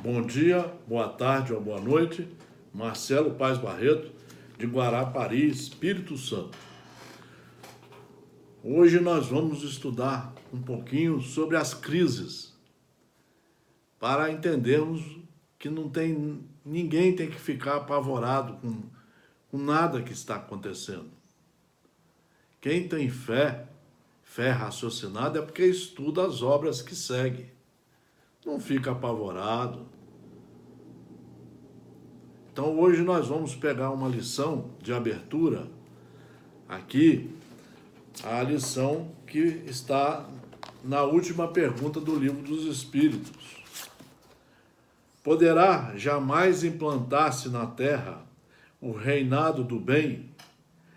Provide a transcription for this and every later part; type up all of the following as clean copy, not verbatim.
Bom dia, boa tarde ou boa noite. Marcelo Paz Barreto, de Guarapari, Espírito Santo. Hoje nós vamos estudar um pouquinho sobre as crises, para entendermos que ninguém tem que ficar apavorado com nada que está acontecendo. Quem tem fé raciocinada, é porque estuda as obras que seguem. Não fica apavorado. Então hoje nós vamos pegar uma lição de abertura aqui, a lição que está na última pergunta do Livro dos Espíritos. Poderá jamais implantar-se na Terra o reinado do bem?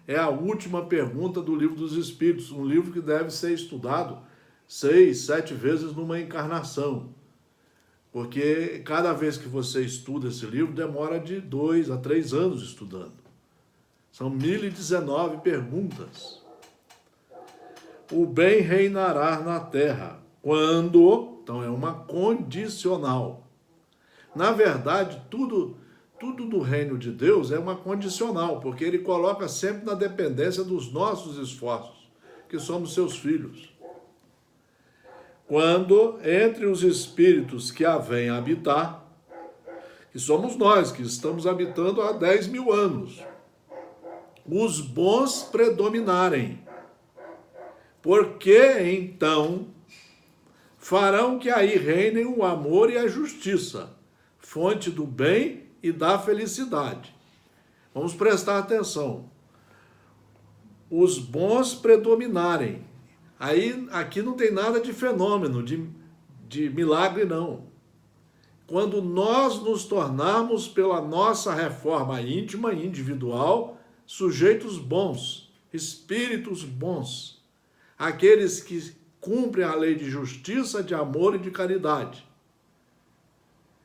É a última pergunta do Livro dos Espíritos, um livro que deve ser estudado 6, 7 vezes numa encarnação. Porque cada vez que você estuda esse livro, demora de 2 a 3 anos estudando. São 1019 perguntas. O bem reinará na Terra quando... Então é uma condicional. Na verdade, tudo do reino de Deus é uma condicional, porque ele coloca sempre na dependência dos nossos esforços, que somos seus filhos. Quando entre os espíritos que a vêm habitar, que somos nós, que estamos habitando há 10 mil anos, os bons predominarem, porque então farão que aí reinem o amor e a justiça, fonte do bem e da felicidade. Vamos prestar atenção. Os bons predominarem. Aí, aqui não tem nada de fenômeno, de milagre, não. Quando nós nos tornarmos, pela nossa reforma íntima e individual, sujeitos bons, espíritos bons, aqueles que cumprem a lei de justiça, de amor e de caridade.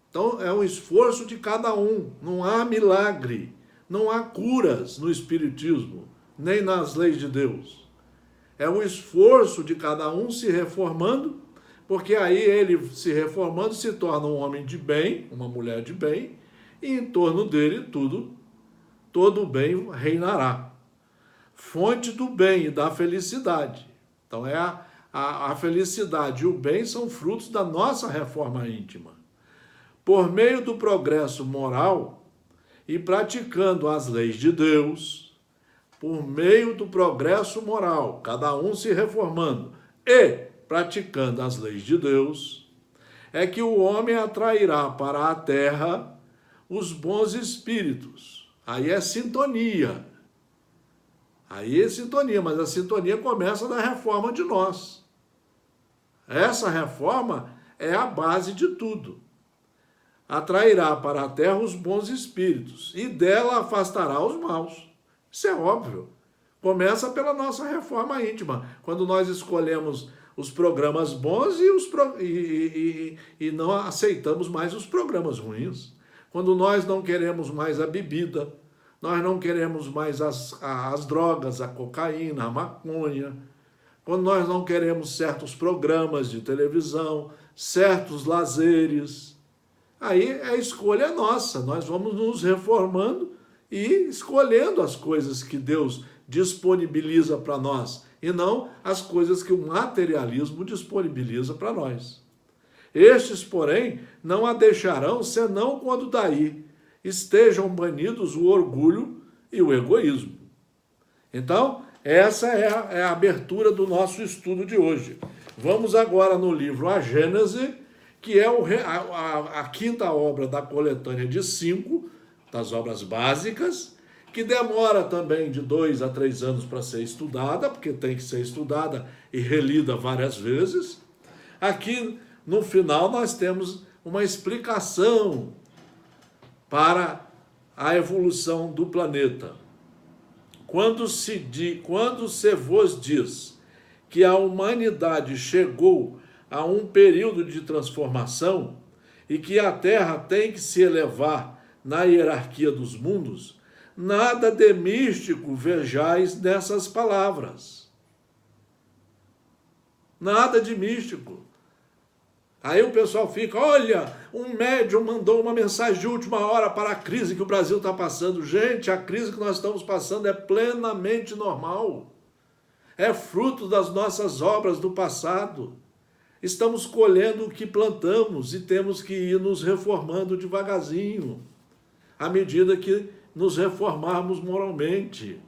Então, é um esforço de cada um, não há milagre, não há curas no espiritismo, nem nas leis de Deus. É um esforço de cada um se reformando, porque aí ele se reformando se torna um homem de bem, uma mulher de bem, e em torno dele todo o bem reinará. Fonte do bem e da felicidade. Então a felicidade e o bem são frutos da nossa reforma íntima. Por meio do progresso moral e praticando as leis de Deus, por meio do progresso moral, cada um se reformando e praticando as leis de Deus, é que o homem atrairá para a terra os bons espíritos. Aí é sintonia. Aí é sintonia, mas a sintonia começa na reforma de nós. Essa reforma é a base de tudo. Atrairá para a terra os bons espíritos e dela afastará os maus. Isso é óbvio. Começa pela nossa reforma íntima, quando nós escolhemos os programas bons e não aceitamos mais os programas ruins. Quando nós não queremos mais a bebida, nós não queremos mais as drogas, a cocaína, a maconha. Quando nós não queremos certos programas de televisão, certos lazeres, aí a escolha é nossa. Nós vamos nos reformando e escolhendo as coisas que Deus disponibiliza para nós, e não as coisas que o materialismo disponibiliza para nós. Estes, porém, não a deixarão, senão quando daí estejam banidos o orgulho e o egoísmo. Então, essa é a abertura do nosso estudo de hoje. Vamos agora no livro A Gênese, que é a quinta obra da coletânea de 5, das obras básicas, que demora também de 2 a 3 anos para ser estudada, porque tem que ser estudada e relida várias vezes. Aqui, no final, nós temos uma explicação para a evolução do planeta. Quando se vos diz que a humanidade chegou a um período de transformação e que a Terra tem que se elevar na hierarquia dos mundos, nada de místico vejais nessas palavras. Nada de místico. Aí o pessoal fica, olha, um médium mandou uma mensagem de última hora para a crise que o Brasil está passando. Gente, a crise que nós estamos passando é plenamente normal. É fruto das nossas obras do passado. Estamos colhendo o que plantamos e temos que ir nos reformando devagarzinho, à medida que nos reformarmos moralmente.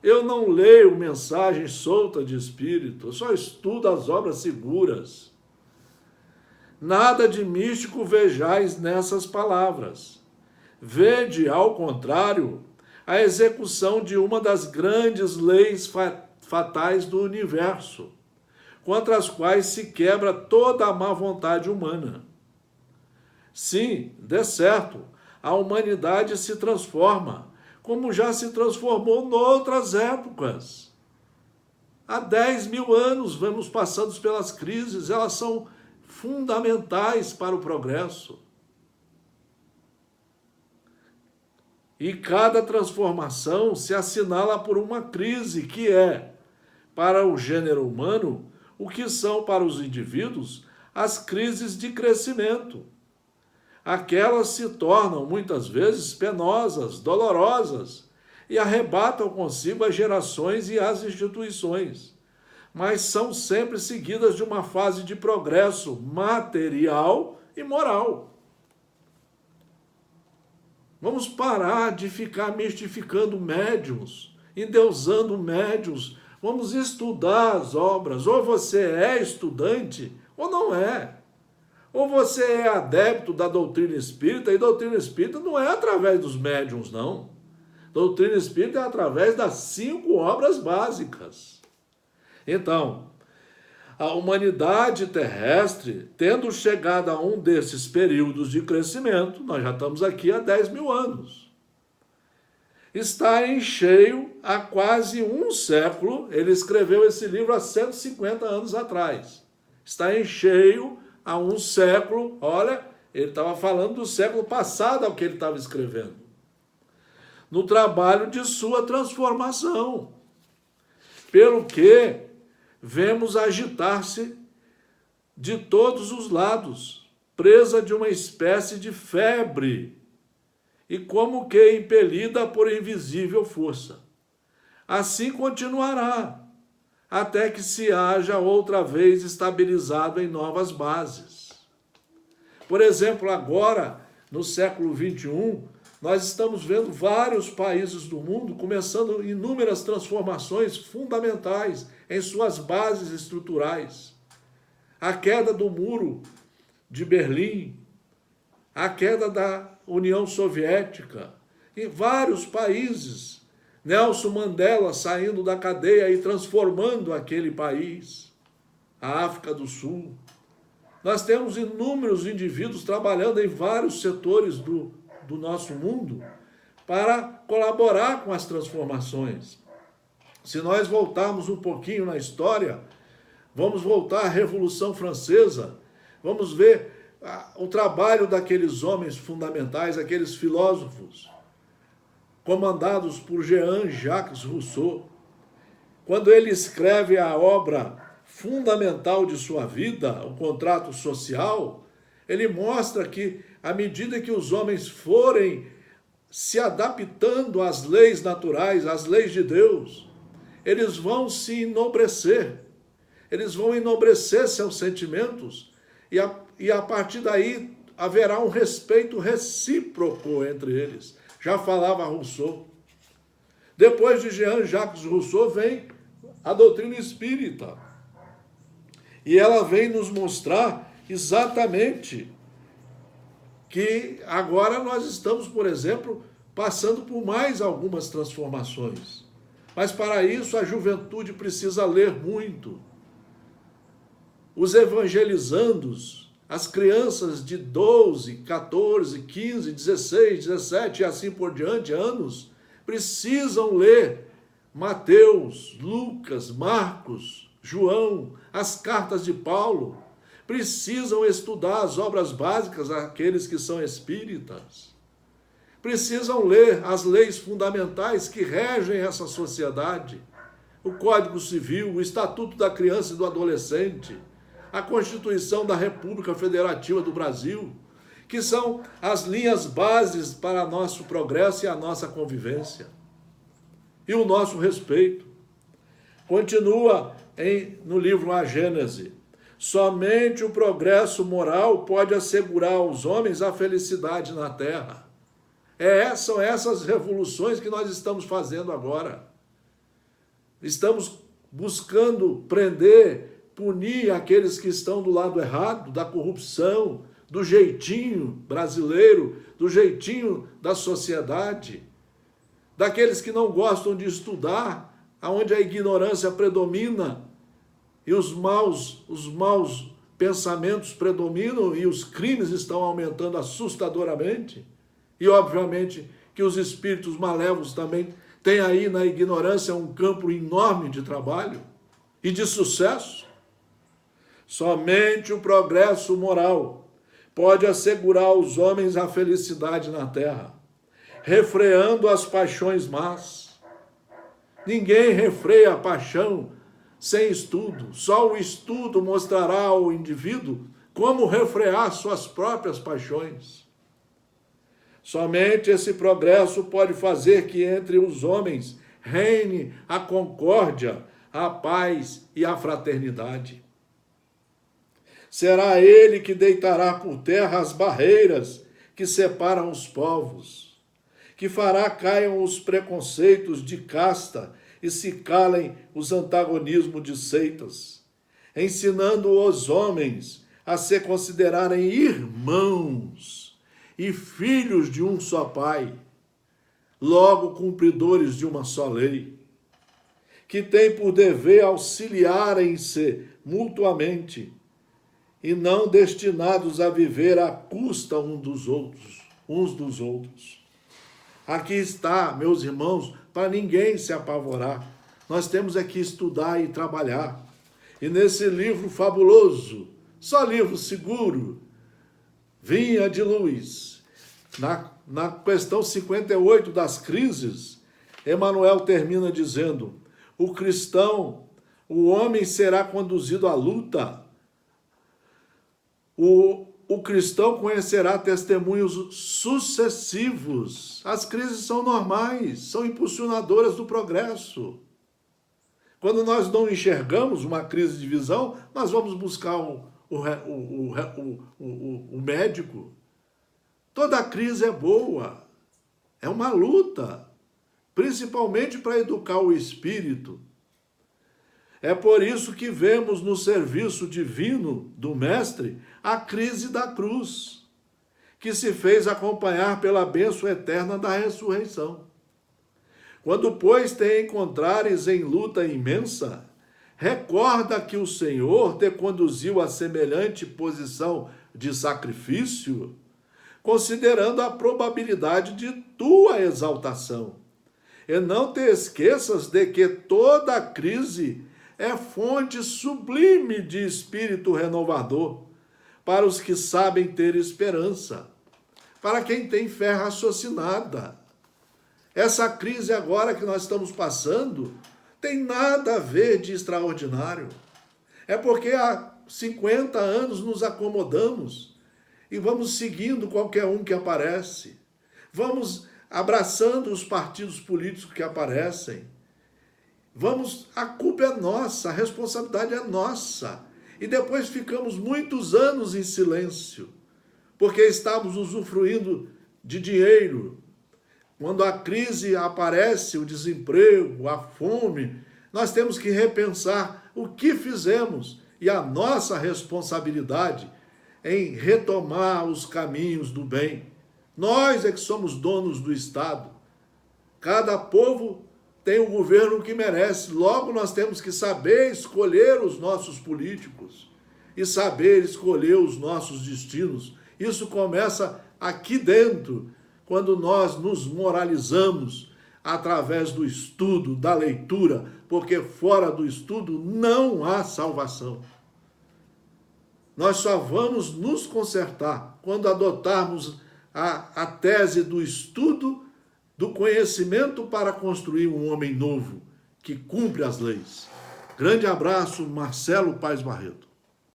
Eu não leio mensagem solta de espírito, eu só estudo as obras seguras. Nada de místico vejais nessas palavras. Vede, ao contrário, a execução de uma das grandes leis fatais do universo, contra as quais se quebra toda a má vontade humana. Sim, de certo, a humanidade se transforma, como já se transformou noutras épocas. Há 10.000 anos vamos passando pelas crises, elas são fundamentais para o progresso. E cada transformação se assinala por uma crise que é, para o gênero humano, o que são para os indivíduos as crises de crescimento. Aquelas se tornam muitas vezes penosas, dolorosas e arrebatam consigo as gerações e as instituições, mas são sempre seguidas de uma fase de progresso material e moral. Vamos parar de ficar mistificando médiuns, endeusando médiuns. Vamos estudar as obras. Ou você é estudante ou não é. Ou você é adepto da doutrina espírita, e doutrina espírita não é através dos médiuns, não. Doutrina espírita é através das 5 obras básicas. Então, a humanidade terrestre, tendo chegado a um desses períodos de crescimento, nós já estamos aqui há 10.000 anos, está em cheio há quase um século. Ele escreveu esse livro há 150 anos atrás. Está em cheio há um século. Olha, ele estava falando do século passado ao que ele estava escrevendo. No trabalho de sua transformação. Pelo que vemos agitar-se de todos os lados, presa de uma espécie de febre, e como que impelida por invisível força. Assim continuará, até que se haja outra vez estabilizado em novas bases. Por exemplo, agora, no século XXI, nós estamos vendo vários países do mundo começando inúmeras transformações fundamentais em suas bases estruturais. A queda do muro de Berlim, a queda da União Soviética, em vários países. Nelson Mandela saindo da cadeia e transformando aquele país, a África do Sul. Nós temos inúmeros indivíduos trabalhando em vários setores do nosso mundo para colaborar com as transformações. Se nós voltarmos um pouquinho na história, vamos voltar à Revolução Francesa, vamos ver o trabalho daqueles homens fundamentais, aqueles filósofos, comandados por Jean-Jacques Rousseau. Quando ele escreve a obra fundamental de sua vida, o Contrato Social, ele mostra que, à medida que os homens forem se adaptando às leis naturais, às leis de Deus, eles vão se enobrecer, eles vão enobrecer seus sentimentos, e a partir daí haverá um respeito recíproco entre eles. Já falava Rousseau. Depois de Jean-Jacques Rousseau vem a doutrina espírita. E ela vem nos mostrar exatamente que agora nós estamos, por exemplo, passando por mais algumas transformações. Mas para isso a juventude precisa ler muito. Os evangelizandos, as crianças de 12, 14, 15, 16, 17 e assim por diante anos, precisam ler Mateus, Lucas, Marcos, João, as cartas de Paulo. Precisam estudar as obras básicas, aqueles que são espíritas. Precisam ler as leis fundamentais que regem essa sociedade. O Código Civil, o Estatuto da Criança e do Adolescente, a Constituição da República Federativa do Brasil, que são as linhas bases para nosso progresso e a nossa convivência e o nosso respeito. Continua no livro A Gênese: somente o progresso moral pode assegurar aos homens a felicidade na terra. São essas revoluções que nós estamos fazendo agora. Estamos buscando prender, punir aqueles que estão do lado errado, da corrupção, do jeitinho brasileiro, do jeitinho da sociedade, daqueles que não gostam de estudar, onde a ignorância predomina e os maus pensamentos predominam e os crimes estão aumentando assustadoramente. E, obviamente, que os espíritos malévolos também têm aí na ignorância um campo enorme de trabalho e de sucesso. Somente o progresso moral pode assegurar aos homens a felicidade na terra, refreando as paixões más. Ninguém refreia a paixão sem estudo. Só o estudo mostrará ao indivíduo como refrear suas próprias paixões. Somente esse progresso pode fazer que entre os homens reine a concórdia, a paz e a fraternidade. Será ele que deitará por terra as barreiras que separam os povos, que fará caiam os preconceitos de casta e se calem os antagonismos de seitas, ensinando os homens a se considerarem irmãos e filhos de um só Pai, logo cumpridores de uma só lei, que tem por dever auxiliarem-se mutuamente e não destinados a viver à custa uns dos outros. Aqui está, meus irmãos, para ninguém se apavorar. Nós temos é que estudar e trabalhar. E nesse livro fabuloso, só livro seguro, Vinha de Luz, na questão 58 das crises, Emmanuel termina dizendo: o cristão, o homem será conduzido à luta. O cristão conhecerá testemunhos sucessivos. As crises são normais, são impulsionadoras do progresso. Quando nós não enxergamos uma crise de visão, nós vamos buscar o médico. Toda crise é boa, é uma luta, principalmente para educar o espírito. É por isso que vemos no serviço divino do Mestre a crise da cruz, que se fez acompanhar pela bênção eterna da ressurreição. Quando, pois, te encontrares em luta imensa, recorda que o Senhor te conduziu a semelhante posição de sacrifício, considerando a probabilidade de tua exaltação. E não te esqueças de que toda crise é fonte sublime de espírito renovador para os que sabem ter esperança, para quem tem fé raciocinada. Essa crise agora que nós estamos passando tem nada a ver de extraordinário. É porque há 50 anos nos acomodamos e vamos seguindo qualquer um que aparece. Vamos abraçando os partidos políticos que aparecem. A culpa é nossa, a responsabilidade é nossa. E depois ficamos muitos anos em silêncio, porque estamos usufruindo de dinheiro. Quando a crise aparece, o desemprego, a fome, nós temos que repensar o que fizemos e a nossa responsabilidade em retomar os caminhos do bem. Nós é que somos donos do Estado. Cada povo tem o governo que merece. Logo, nós temos que saber escolher os nossos políticos e saber escolher os nossos destinos. Isso começa aqui dentro, quando nós nos moralizamos através do estudo, da leitura, porque fora do estudo não há salvação. Nós só vamos nos consertar quando adotarmos a tese do estudo, do conhecimento para construir um homem novo, que cumpre as leis. Grande abraço, Marcelo Paes Barreto.